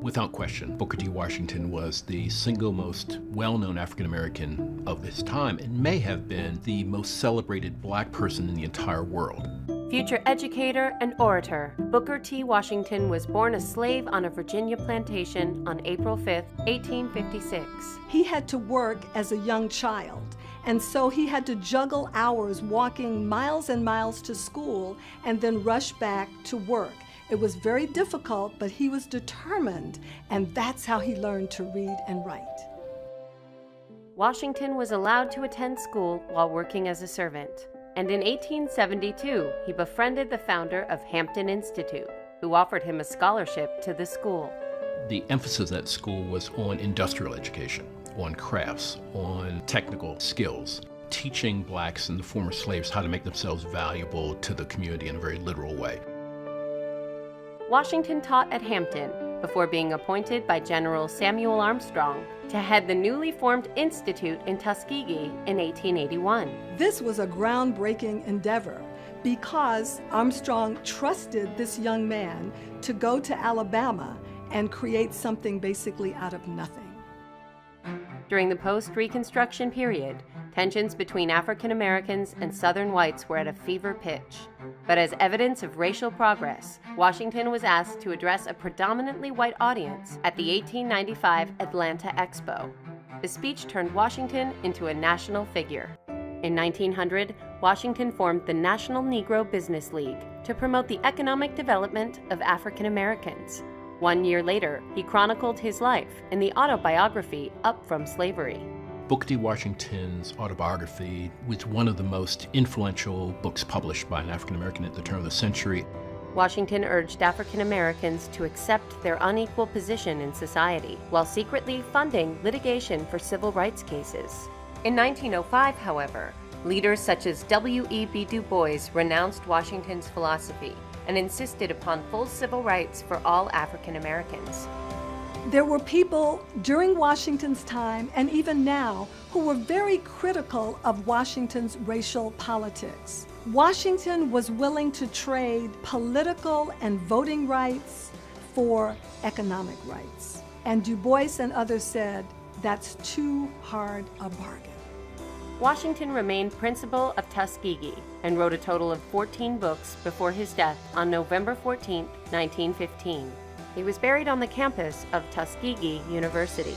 Without question, Booker T. Washington was the single most well-known African-American of his time and may have been the most celebrated black person in the entire world. Future educator and orator, Booker T. Washington was born a slave on a Virginia plantation on April 5, 1856. He had to work as a young child, and so he had to juggle hours walking miles and miles to school and then rush back to work. It was very difficult, but he was determined, and that's how he learned to read and write. Washington was allowed to attend school while working as a servant, and in 1872, he befriended the founder of Hampton Institute, who offered him a scholarship to the school. The emphasis at school was on industrial education, on crafts, on technical skills, teaching blacks and the former slaves how to make themselves valuable to the community in a very literal way. Washington taught at Hampton before being appointed by General Samuel Armstrong to head the newly formed institute in Tuskegee in 1881. This was a groundbreaking endeavor because Armstrong trusted this young man to go to Alabama and create something basically out of nothing. During the post-Reconstruction period, tensions between African Americans and Southern whites were at a fever pitch. But as evidence of racial progress, Washington was asked to address a predominantly white audience at the 1895 Atlanta Expo. The speech turned Washington into a national figure. In 1900, Washington formed the National Negro Business League to promote the economic development of African Americans. 1 year later, he chronicled his life in the autobiography Up From Slavery. Booker T. Washington's autobiography was one of the most influential books published by an African American at the turn of the century. Washington urged African Americans to accept their unequal position in society, while secretly funding litigation for civil rights cases. In 1905, however, leaders such as W.E.B. Du Bois renounced Washington's philosophy and insisted upon full civil rights for all African Americans. There were people during Washington's time, and even now, who were very critical of Washington's racial politics. Washington was willing to trade political and voting rights for economic rights. And Du Bois and others said, that's too hard a bargain. Washington remained principal of Tuskegee and wrote a total of 14 books before his death on November 14, 1915. He was buried on the campus of Tuskegee University.